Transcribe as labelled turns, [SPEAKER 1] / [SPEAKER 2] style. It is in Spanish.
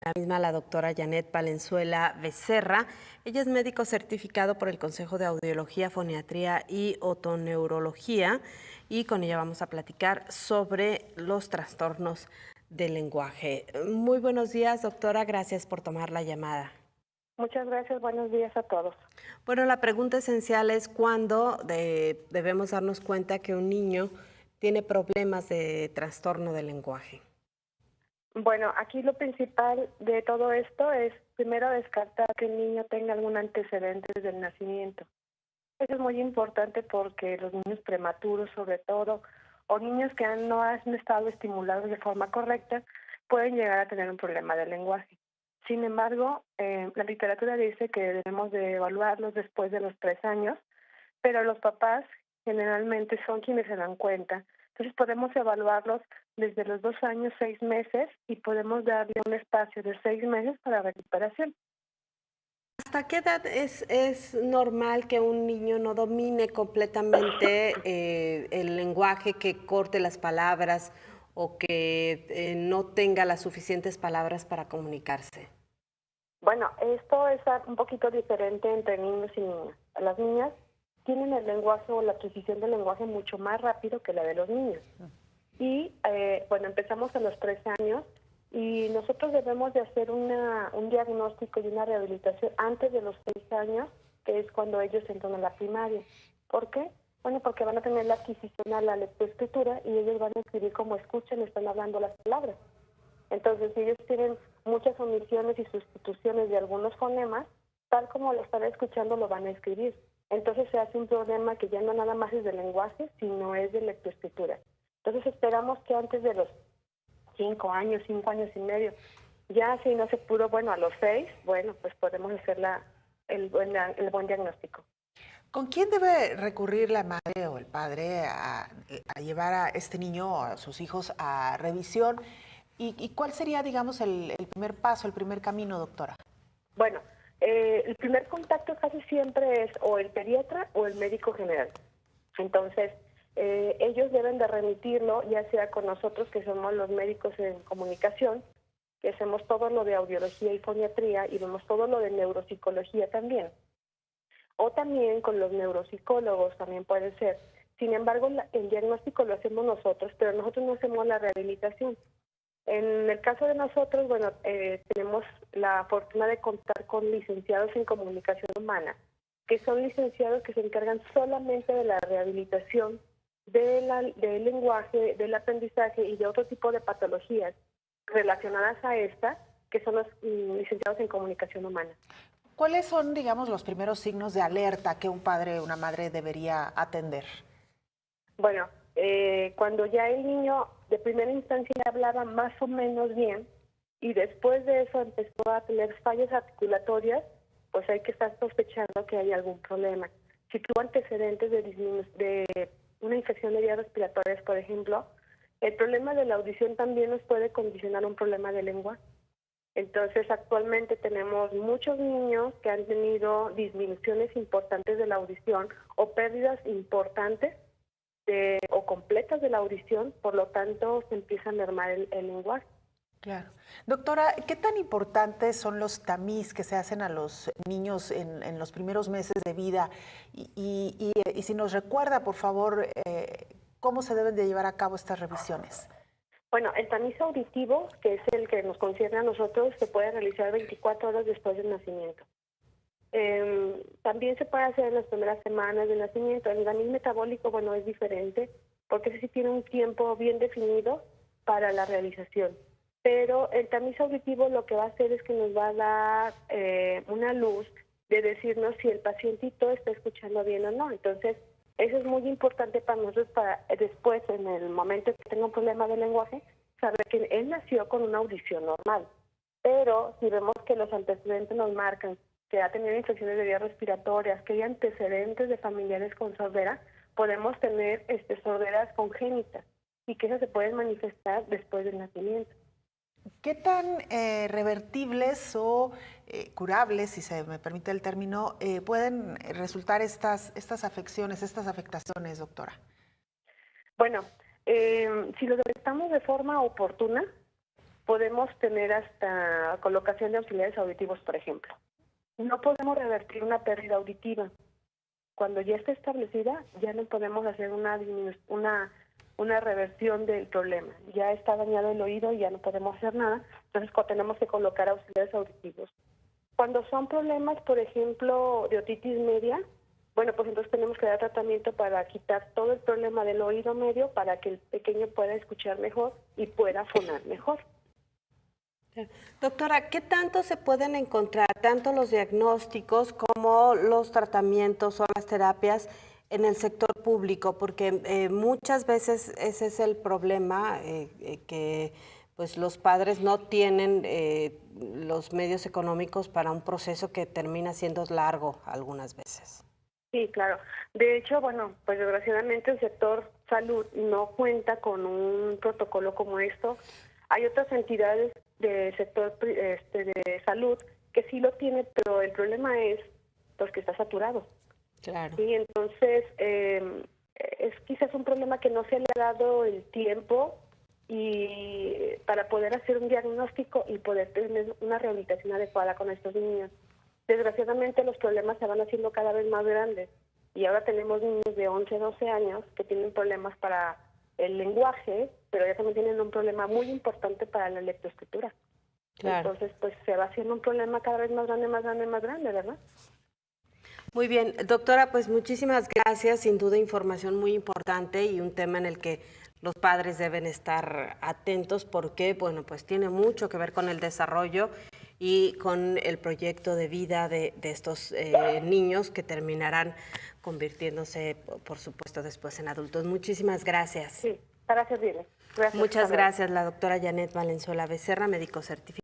[SPEAKER 1] La misma la doctora Janet Valenzuela Becerra. Ella es médico certificado por el Consejo de Audiología, Foniatría y Otoneurología y con ella vamos a platicar sobre los trastornos del lenguaje. Muy buenos días, doctora. Gracias por tomar la llamada.
[SPEAKER 2] Muchas gracias, buenos días a todos.
[SPEAKER 1] Bueno, la pregunta esencial es cuándo debemos darnos cuenta que un niño tiene problemas de trastorno del lenguaje.
[SPEAKER 2] Bueno, aquí lo principal de todo esto es primero descartar que el niño tenga algún antecedente desde el nacimiento. Eso es muy importante porque los niños prematuros, sobre todo, o niños que no han estado estimulados de forma correcta, pueden llegar a tener un problema del lenguaje. Sin embargo, la literatura dice que debemos de evaluarlos después de los 3 años, pero los papás generalmente son quienes se dan cuenta. Entonces podemos evaluarlos desde los 2 años, 6 meses, y podemos darle un espacio de 6 meses para recuperación.
[SPEAKER 1] ¿Hasta qué edad es normal que un niño no domine completamente el lenguaje, que corte las palabras o que no tenga las suficientes palabras para comunicarse?
[SPEAKER 2] Bueno, esto es un poquito diferente entre niños y niñas. Las niñas tienen el lenguaje o la adquisición del lenguaje mucho más rápido que la de los niños. Y bueno, empezamos a los 3 años y nosotros debemos de hacer un diagnóstico y una rehabilitación antes de los 6 años, que es cuando ellos entran a la primaria. ¿Por qué? Bueno, porque van a tener la adquisición a la lectoescritura y ellos van a escribir como escuchan, están hablando las palabras. Entonces, si ellos tienen muchas omisiones y sustituciones de algunos fonemas, tal como lo están escuchando, lo van a escribir. Entonces se hace un problema que ya no nada más es de lenguaje, sino es de lectoescritura. Entonces esperamos que antes de los 5 años, 5 años y medio, ya si no se pudo, bueno, a los 6, bueno, pues podemos hacer el buen diagnóstico.
[SPEAKER 3] ¿Con quién debe recurrir la madre o el padre a llevar a este niño, a sus hijos, a revisión? ¿Y cuál sería, digamos, el primer paso, el primer camino, doctora?
[SPEAKER 2] Bueno, el primer contacto casi siempre es o el pediatra o el médico general. Entonces, ellos deben de remitirlo, ya sea con nosotros, que somos los médicos en comunicación, que hacemos todo lo de audiología y foniatría y vemos todo lo de neuropsicología también. O también con los neuropsicólogos también puede ser. Sin embargo, el diagnóstico lo hacemos nosotros, pero nosotros no hacemos la rehabilitación. En el caso de nosotros, bueno, tenemos la fortuna de contar con licenciados en comunicación humana, que son licenciados que se encargan solamente de la rehabilitación del lenguaje, del aprendizaje y de otro tipo de patologías relacionadas a esta, que son los licenciados en comunicación humana.
[SPEAKER 3] ¿Cuáles son, digamos, los primeros signos de alerta que un padre o una madre debería atender?
[SPEAKER 2] Bueno, cuando ya el niño de primera instancia hablaba más o menos bien y después de eso empezó a tener fallas articulatorias, pues hay que estar sospechando que hay algún problema. Si tuvo antecedentes de una infección de vías respiratorias, por ejemplo, el problema de la audición también nos puede condicionar un problema de lengua. Entonces, actualmente tenemos muchos niños que han tenido disminuciones importantes de la audición o pérdidas importantes o completas de la audición, por lo tanto se empieza a mermar el lenguaje.
[SPEAKER 3] Claro. Doctora, ¿qué tan importantes son los tamiz que se hacen a los niños en los primeros meses de vida? Y si nos recuerda, por favor, ¿cómo se deben de llevar a cabo estas revisiones?
[SPEAKER 2] Bueno, el tamiz auditivo, que es el que nos concierne a nosotros, se puede realizar 24 horas después del nacimiento. También se puede hacer en las primeras semanas del nacimiento. El tamiz metabólico, bueno, es diferente, porque ese sí tiene un tiempo bien definido para la realización. Pero el tamiz auditivo lo que va a hacer es que nos va a dar una luz de decirnos si el pacientito está escuchando bien o no. Entonces, eso es muy importante para nosotros, para después, en el momento que tenga un problema de lenguaje, saber que él nació con una audición normal. Pero si vemos que los antecedentes nos marcan que ha tenido infecciones de vías respiratorias, que hay antecedentes de familiares con sordera, podemos tener sorderas congénitas y que esas se pueden manifestar después del nacimiento.
[SPEAKER 3] ¿Qué tan revertibles o curables, si se me permite el término, pueden resultar estas afecciones, estas afectaciones, doctora?
[SPEAKER 2] Bueno, si lo detectamos de forma oportuna, podemos tener hasta colocación de auxiliares auditivos, por ejemplo. No podemos revertir una pérdida auditiva. Cuando ya está establecida, ya no podemos hacer una reversión del problema. Ya está dañado el oído y ya no podemos hacer nada, entonces tenemos que colocar auxiliares auditivos. Cuando son problemas, por ejemplo, de otitis media, bueno, pues entonces tenemos que dar tratamiento para quitar todo el problema del oído medio para que el pequeño pueda escuchar mejor y pueda fonar mejor.
[SPEAKER 1] Doctora, ¿qué tanto se pueden encontrar, tanto los diagnósticos como los tratamientos o las terapias en el sector público? Porque muchas veces ese es el problema, que pues los padres no tienen los medios económicos para un proceso que termina siendo largo algunas veces.
[SPEAKER 2] Sí, claro. De hecho, bueno, pues desgraciadamente el sector salud no cuenta con un protocolo como esto. Hay otras entidades del sector de salud que sí lo tienen, pero el problema es pues que está saturado.
[SPEAKER 1] Claro.
[SPEAKER 2] Sí, entonces es quizás un problema que no se le ha dado el tiempo y para poder hacer un diagnóstico y poder tener una rehabilitación adecuada con estos niños. Desgraciadamente los problemas se van haciendo cada vez más grandes y ahora tenemos niños de 11, 12 años que tienen problemas para el lenguaje, pero ya también tienen un problema muy importante para la lectoescritura. Claro. Entonces, pues se va haciendo un problema cada vez más grande, más grande, más grande, ¿verdad?
[SPEAKER 1] Muy bien, doctora, pues muchísimas gracias, sin duda información muy importante y un tema en el que los padres deben estar atentos porque, bueno, pues tiene mucho que ver con el desarrollo y con el proyecto de vida de estos niños que terminarán convirtiéndose, por supuesto, después en adultos. Muchísimas gracias.
[SPEAKER 2] Sí, para servirle. Gracias.
[SPEAKER 1] Muchas gracias, la doctora Janet Valenzuela Becerra, médico certificado.